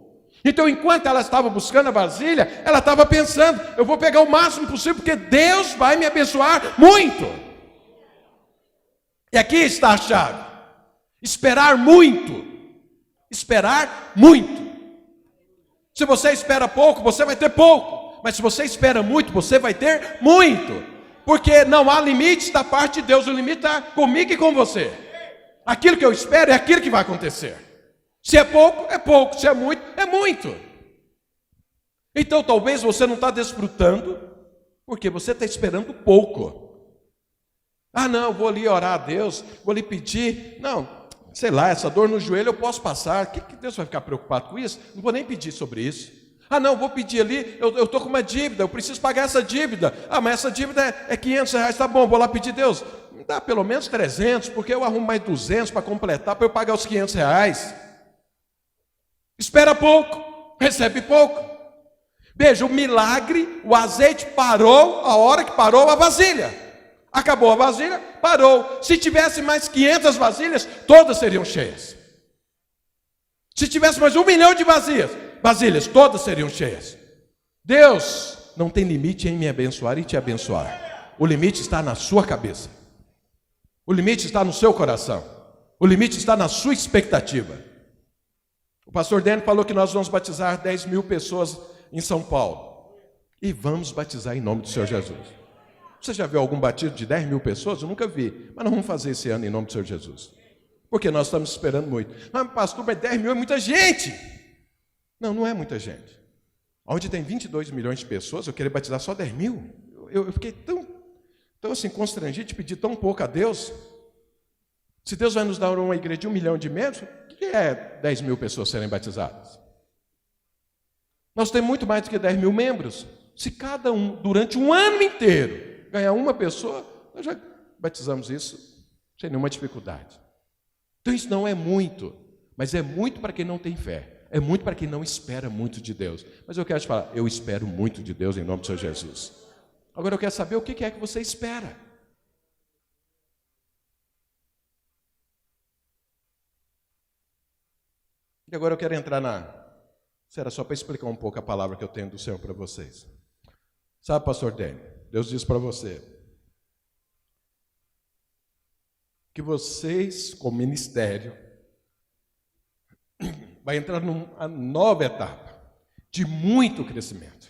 Então, enquanto ela estava buscando a vasilha, ela estava pensando, eu vou pegar o máximo possível, porque Deus vai me abençoar muito. E aqui está a chave. Esperar muito. Esperar muito. Se você espera pouco, você vai ter pouco. Mas se você espera muito, você vai ter muito. Porque não há limites da parte de Deus, o limite está comigo e com você. Aquilo que eu espero é aquilo que vai acontecer. Se é pouco, se é muito, é muito. Então talvez você não está desfrutando, porque você está esperando pouco. Ah não, vou ali orar a Deus, vou ali pedir, não, sei lá, essa dor no joelho eu posso passar, que Deus vai ficar preocupado com isso? Não vou nem pedir sobre isso. Ah não, vou pedir ali, eu estou com uma dívida, eu preciso pagar essa dívida. Ah, mas essa dívida é R$500, tá bom, vou lá pedir, Deus, me dá pelo menos 300, porque eu arrumo mais 200 para completar, para eu pagar os R$500. Espera pouco, recebe pouco. Veja, o milagre, o azeite parou a hora que parou a vasilha. Acabou a vasilha, parou. Se tivesse mais 500 vasilhas, todas seriam cheias. Se tivesse mais 1 milhão de vasilhas, todas seriam cheias. Deus não tem limite em me abençoar e te abençoar. O limite está na sua cabeça. O limite está no seu coração. O limite está na sua expectativa. O pastor Dani falou que nós vamos batizar 10.000 pessoas em São Paulo. E vamos batizar em nome do Senhor Jesus. Você já viu algum batismo de 10 mil pessoas? Eu nunca vi. Mas nós vamos fazer esse ano em nome do Senhor Jesus. Porque nós estamos esperando muito. Mas pastor, mas 10 mil é muita gente. Não, não é muita gente. Onde tem 22 milhões de pessoas, eu queria batizar só 10 mil. Eu fiquei tão assim, constrangido de pedir tão pouco a Deus. Se Deus vai nos dar uma igreja de 1 milhão de membros, o que é 10 mil pessoas serem batizadas? Nós temos muito mais do que 10 mil membros. Se cada um, durante um ano inteiro, ganhar uma pessoa, nós já batizamos isso sem nenhuma dificuldade. Então isso não é muito, mas é muito para quem não tem fé. É muito para quem não espera muito de Deus. Mas eu quero te falar, eu espero muito de Deus em nome do Senhor Jesus. Agora eu quero saber o que é que você espera. E agora eu quero entrar Isso era só para explicar um pouco a palavra que eu tenho do Senhor para vocês. Sabe, pastor Dênio, Deus diz para você que vocês, como ministério, vai entrar numa nova etapa de muito crescimento,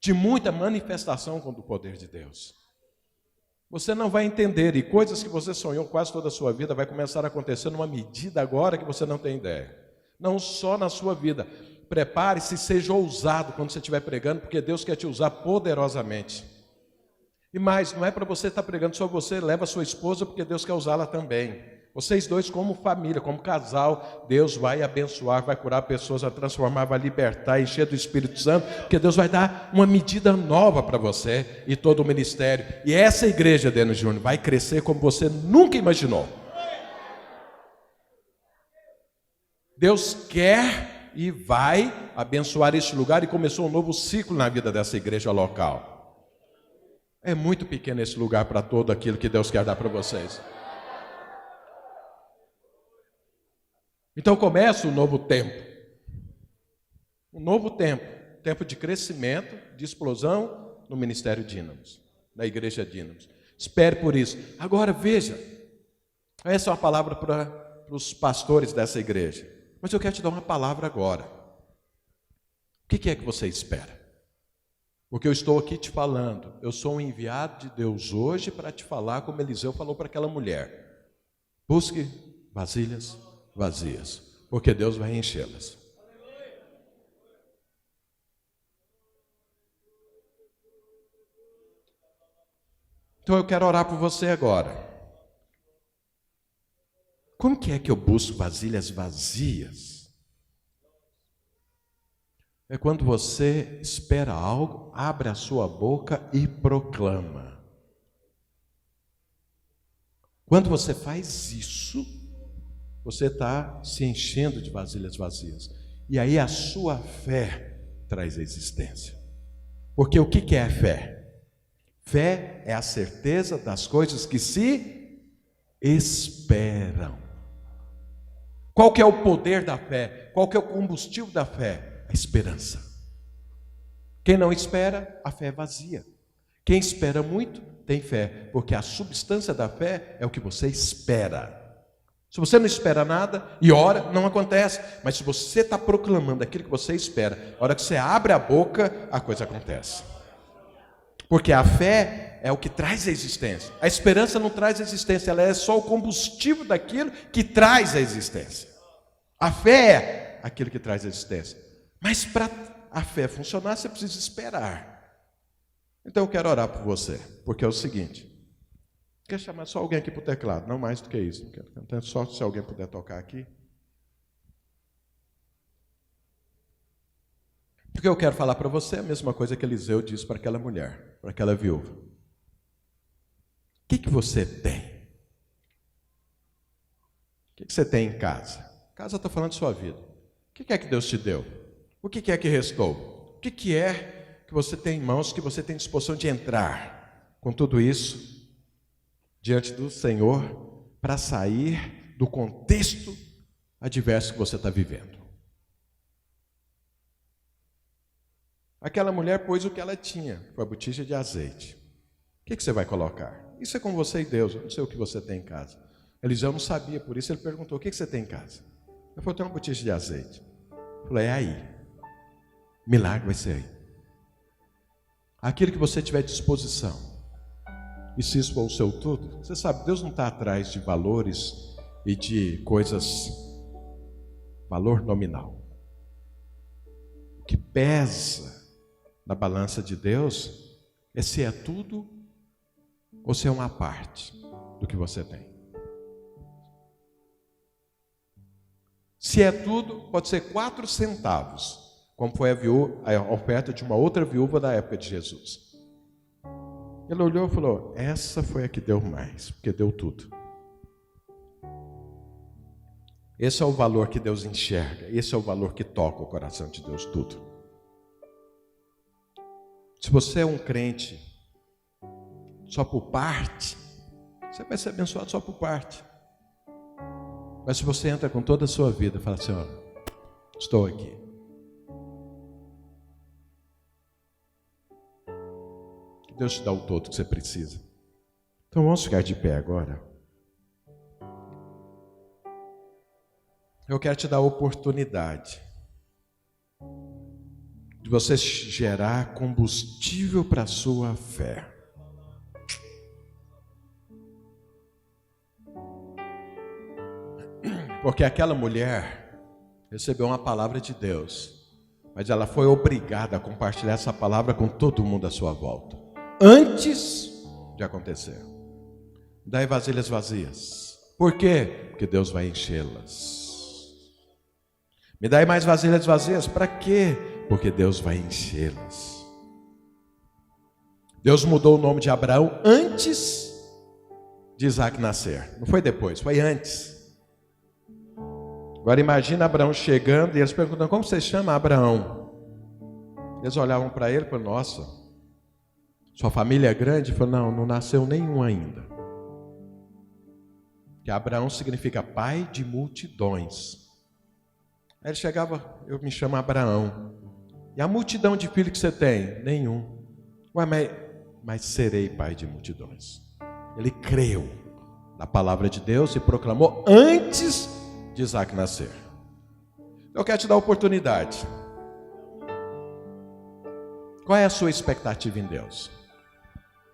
de muita manifestação do poder de Deus. Você não vai entender, e coisas que você sonhou quase toda a sua vida vai começar a acontecer numa medida agora que você não tem ideia. Não só na sua vida. Prepare-se e seja ousado quando você estiver pregando, porque Deus quer te usar poderosamente. E mais, não é para você estar pregando só você, leva a sua esposa, porque Deus quer usá-la também. Vocês dois, como família, como casal, Deus vai abençoar, vai curar pessoas, vai transformar, vai libertar, encher do Espírito Santo, porque Deus vai dar uma medida nova para você e todo o ministério. E essa igreja, Dênio Júnior, vai crescer como você nunca imaginou. Deus quer e vai abençoar este lugar e começou um novo ciclo na vida dessa igreja local. É muito pequeno esse lugar para todo aquilo que Deus quer dar para vocês. Então começa um novo tempo. Um novo tempo. Tempo de crescimento, de explosão no Ministério Dínamos, na Igreja Dínamos. Espere por isso. Agora veja, essa é uma palavra para os pastores dessa igreja. Mas eu quero te dar uma palavra agora. O que é que você espera? Porque eu estou aqui te falando. Eu sou um enviado de Deus hoje para te falar como Eliseu falou para aquela mulher. Busque vasilhas vazias, porque Deus vai enchê-las. Então eu quero orar por você agora. Como que é que eu busco vasilhas vazias? É quando você espera algo, abre a sua boca e proclama. Quando você faz isso, você está se enchendo de vasilhas vazias. E aí a sua fé traz a existência. Porque o que é a fé? Fé é a certeza das coisas que se esperam. Qual que é o poder da fé? Qual que é o combustível da fé? A esperança. Quem não espera, a fé é vazia. Quem espera muito, tem fé. Porque a substância da fé é o que você espera. Se você não espera nada e ora, não acontece. Mas se você está proclamando aquilo que você espera, a hora que você abre a boca, a coisa acontece. Porque a fé é o que traz a existência. A esperança não traz a existência, ela é só o combustível daquilo que traz a existência. A fé é aquilo que traz a existência. Mas para a fé funcionar, você precisa esperar. Então eu quero orar por você, porque é o seguinte. Quer chamar só alguém aqui para o teclado, não mais do que isso. Então, só se alguém puder tocar aqui. Porque eu quero falar para você a mesma coisa que Eliseu disse para aquela mulher, para aquela viúva. O que você tem? O que você tem em casa? Casa está falando de sua vida. O que é que Deus te deu? O que é que restou? O que é que você tem em mãos, que você tem disposição de entrar com tudo isso diante do Senhor para sair do contexto adverso que você está vivendo? Aquela mulher pôs o que ela tinha, foi a botija de azeite. O que você vai colocar? Isso é com você e Deus, eu não sei o que você tem em casa. Eliseu não sabia, por isso ele perguntou, o que você tem em casa? Eu falei, tem uma botija de azeite. Eu falei, é aí. Milagre vai ser aí. aquilo que você tiver disposição. E se isso for o seu tudo, você sabe, Deus não está atrás de valores e de coisas, valor nominal. O que pesa na balança de Deus é se é tudo ou se é uma parte do que você tem. Se é tudo, pode ser 4 centavos, como foi a oferta de uma outra viúva da época de Jesus. Ele olhou e falou, essa foi a que deu mais, porque deu tudo. Esse é o valor que Deus enxerga, esse é o valor que toca o coração de Deus, tudo. Se você é um crente só por parte, você vai ser abençoado só por parte. Mas se você entra com toda a sua vida e fala assim, ó, estou aqui. Deus te dá o todo que você precisa. Então vamos ficar de pé agora. Eu quero te dar a oportunidade de você gerar combustível para a sua fé. Porque aquela mulher recebeu uma palavra de Deus, mas ela foi obrigada a compartilhar essa palavra com todo mundo à sua volta, antes de acontecer. Dai vasilhas vazias. Por quê? Porque Deus vai enchê-las. Me dai mais vasilhas vazias. Para quê? Porque Deus vai enchê-las. Deus mudou o nome de Abraão antes de Isaac nascer. Não foi depois, foi antes. Agora imagina Abraão chegando e eles perguntam, como você chama Abraão? Eles olhavam para ele e falaram, nossa, sua família é grande? Ele falou, não nasceu nenhum ainda. Que Abraão significa pai de multidões. Aí ele chegava, eu me chamo Abraão. E a multidão de filhos que você tem? Nenhum. Ué, mas serei pai de multidões. Ele creu na palavra de Deus e proclamou antes de Isaac nascer. Eu quero te dar a oportunidade. Qual é a sua expectativa em Deus?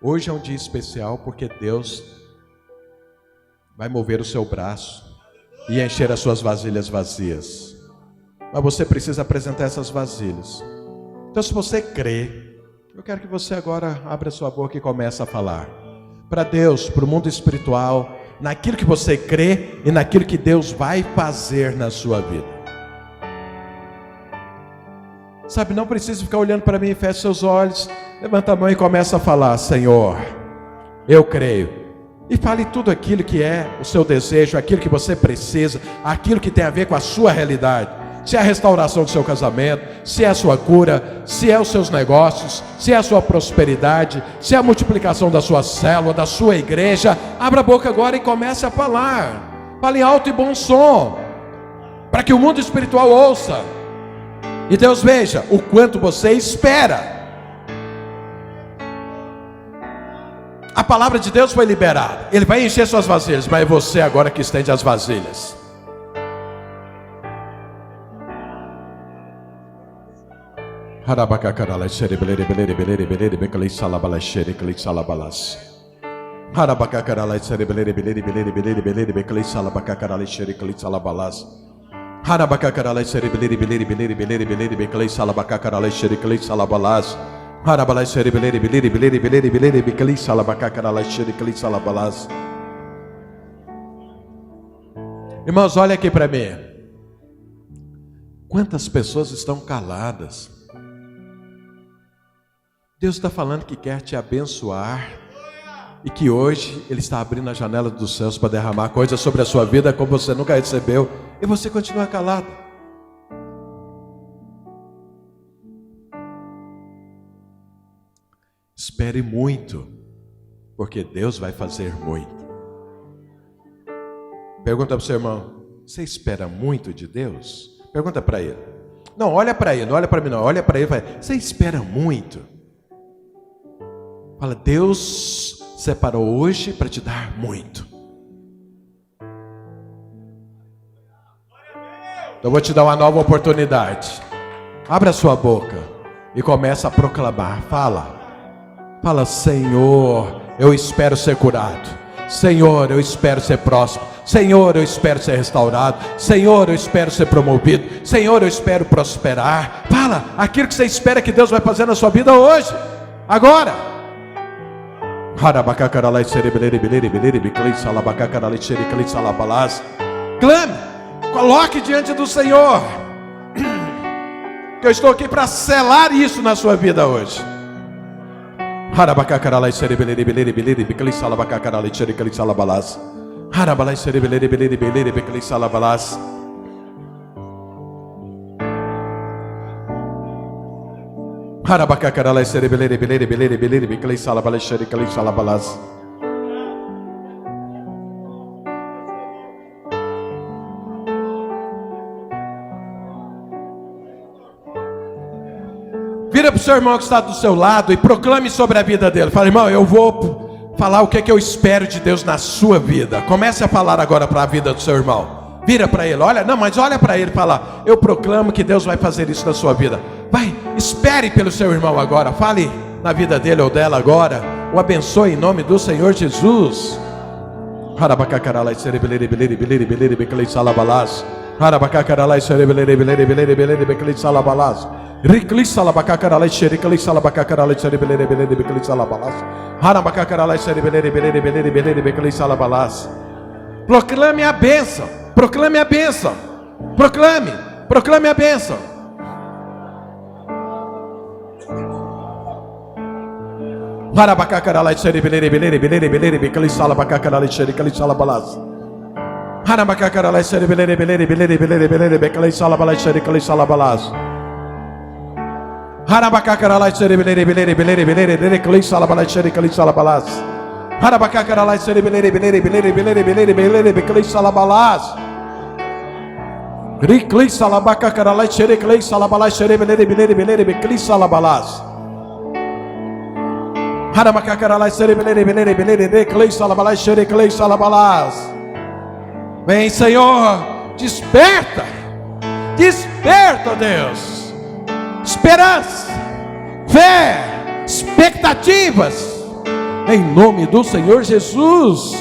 Hoje é um dia especial porque Deus vai mover o seu braço e encher as suas vasilhas vazias. Mas você precisa apresentar essas vasilhas. Então, se você crê, eu quero que você agora abra sua boca e comece a falar para Deus, para o mundo espiritual, naquilo que você crê e naquilo que Deus vai fazer na sua vida. Sabe, não precisa ficar olhando para mim e feche seus olhos. Levanta a mão e começa a falar, Senhor, eu creio. E fale tudo aquilo que é o seu desejo, aquilo que você precisa, aquilo que tem a ver com a sua realidade. Se é a restauração do seu casamento, se é a sua cura, se é os seus negócios, se é a sua prosperidade, se é a multiplicação da sua célula, da sua igreja. Abra a boca agora e comece a falar. Fale em alto e bom som, para que o mundo espiritual ouça. E Deus veja o quanto você espera. A palavra de Deus foi liberada. Ele vai encher suas vasilhas, mas é você agora que estende as vasilhas. Irmãos, olha aqui para mim. Quantas pessoas estão caladas? Deus está falando que quer te abençoar e que hoje Ele está abrindo a janela dos céus para derramar coisas sobre a sua vida como você nunca recebeu, e você continua calado. Espere muito, porque Deus vai fazer muito. Pergunta para o seu irmão, você espera muito de Deus? Pergunta para ele. Não, olha para ele, não olha para mim não, olha para ele e fala, você espera muito? Fala, Deus separou hoje para te dar muito. Então eu vou te dar uma nova oportunidade. Abra sua boca e começa a proclamar. Fala, Fala: Senhor, eu espero ser curado. Senhor, eu espero ser próspero. Senhor, eu espero ser restaurado. Senhor, eu espero ser promovido. Senhor, eu espero prosperar. Fala aquilo que você espera que Deus vai fazer na sua vida hoje, agora. Clame, coloque diante do Senhor, que eu estou aqui para selar isso na sua vida hoje. Vira para o seu irmão que está do seu lado e proclame sobre a vida dele. Fala: irmão, eu vou falar o que é que eu espero de Deus na sua vida. Comece a falar agora para a vida do seu irmão. Vira para ele, olha para ele e fala: eu proclamo que Deus vai fazer isso na sua vida. Vai, espere pelo seu irmão agora. Fale na vida dele ou dela agora. O abençoe em nome do Senhor Jesus. Proclame a bênção. Proclame a bênção. Proclame a bênção. Vem, Senhor, desperta, Deus, esperança, fé, expectativas, em nome do Senhor Jesus.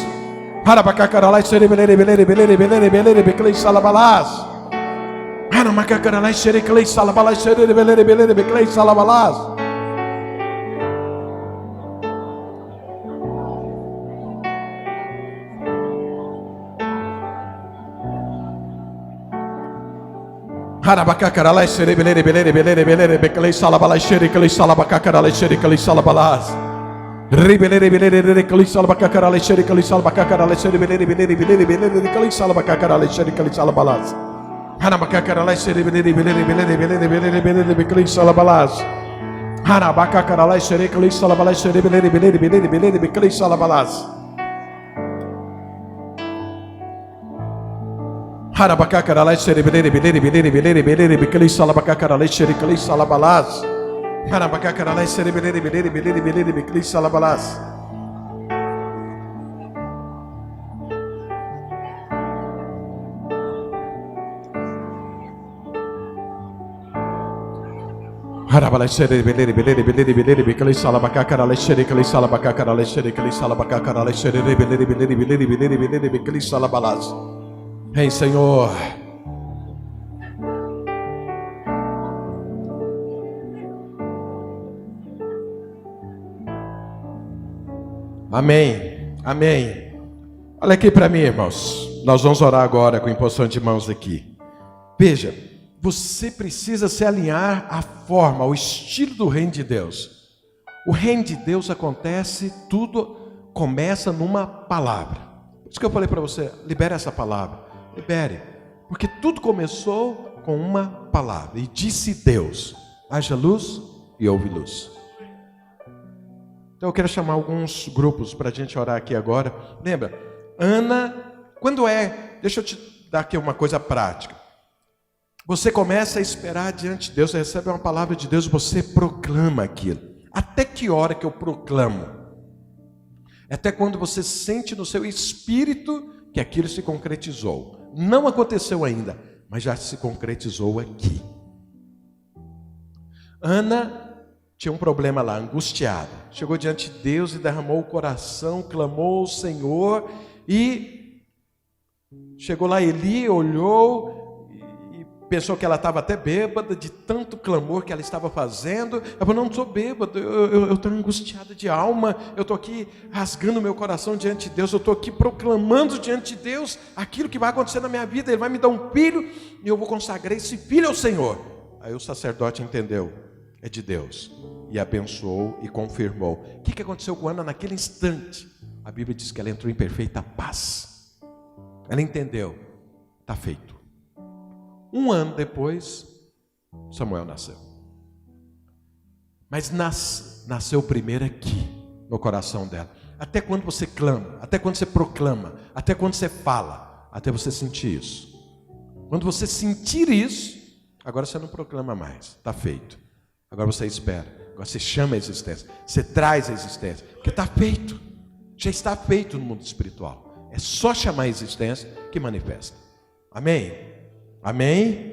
Vem, Senhor. Amém. Amém. Olha aqui para mim, irmãos. Nós vamos orar agora com imposição de mãos aqui. Veja, você precisa se alinhar à forma, ao estilo do reino de Deus. O reino de Deus acontece, tudo começa numa palavra. Por isso que eu falei para você, libere essa palavra. Libere, porque tudo começou com uma palavra. E disse Deus: haja luz, e houve luz. Então eu quero chamar alguns grupos para a gente orar aqui agora. Lembra, Ana, deixa eu te dar aqui uma coisa prática. Você começa a esperar diante de Deus, você recebe uma palavra de Deus, você proclama aquilo. Até que hora que eu proclamo? Até quando você sente no seu espírito que aquilo se concretizou. Não aconteceu ainda, mas já se concretizou aqui. Ana tinha um problema lá, angustiado. Chegou diante de Deus e derramou o coração, clamou ao Senhor e chegou lá Eli, olhou e pensou que ela estava até bêbada de tanto clamor que ela estava fazendo. Ela falou, não estou bêbada, eu estou angustiada de alma, eu estou aqui rasgando meu coração diante de Deus, eu estou aqui proclamando diante de Deus aquilo que vai acontecer na minha vida, Ele vai me dar um filho e eu vou consagrar esse filho ao Senhor. Aí o sacerdote entendeu, é de Deus, e abençoou e confirmou. O que aconteceu com Ana naquele instante? A Bíblia diz que ela entrou em perfeita paz. Ela entendeu, está feito. 1 ano depois, Samuel nasceu. Mas nasceu primeiro aqui, no coração dela. Até quando você clama, até quando você proclama, até quando você fala, até você sentir isso. Quando você sentir isso, agora você não proclama mais, está feito. Agora você espera, agora você chama a existência, você traz a existência, porque está feito, já está feito no mundo espiritual. É só chamar a existência que manifesta. Amém? Amém?